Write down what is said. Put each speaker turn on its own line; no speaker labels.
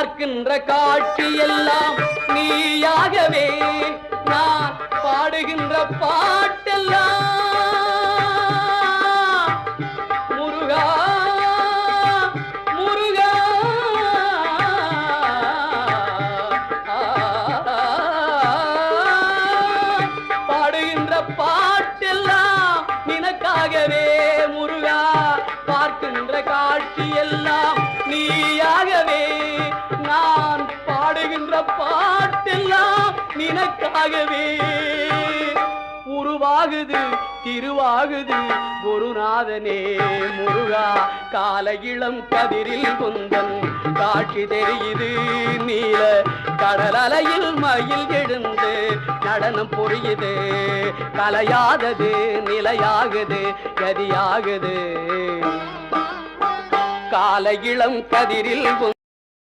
பார்க்கின்ற காட்சி எல்லாம் நீயாகவே நான் பாடுகின்ற பாட்டெல்லாம் முருகா முருகா பாடுகின்ற பாட்டெல்லாம் நினக்காகவே முருகா பார்க்கின்ற காட்சி எல்லாம் நீயாகவே நான் பாடுகின்ற பாட்டெல்லாம் நினக்காகவே உருவாகுது திருவாகுது குருநாதனே முருகா கால இளம் கதிரில் குந்தன் காட்சி தெரியுது நீல கடல் அலையில் மயில் எழுந்து நடனம் புரியுது கலையாதது நிலையாகுது கதியாகுது கால இளம் கதிரில்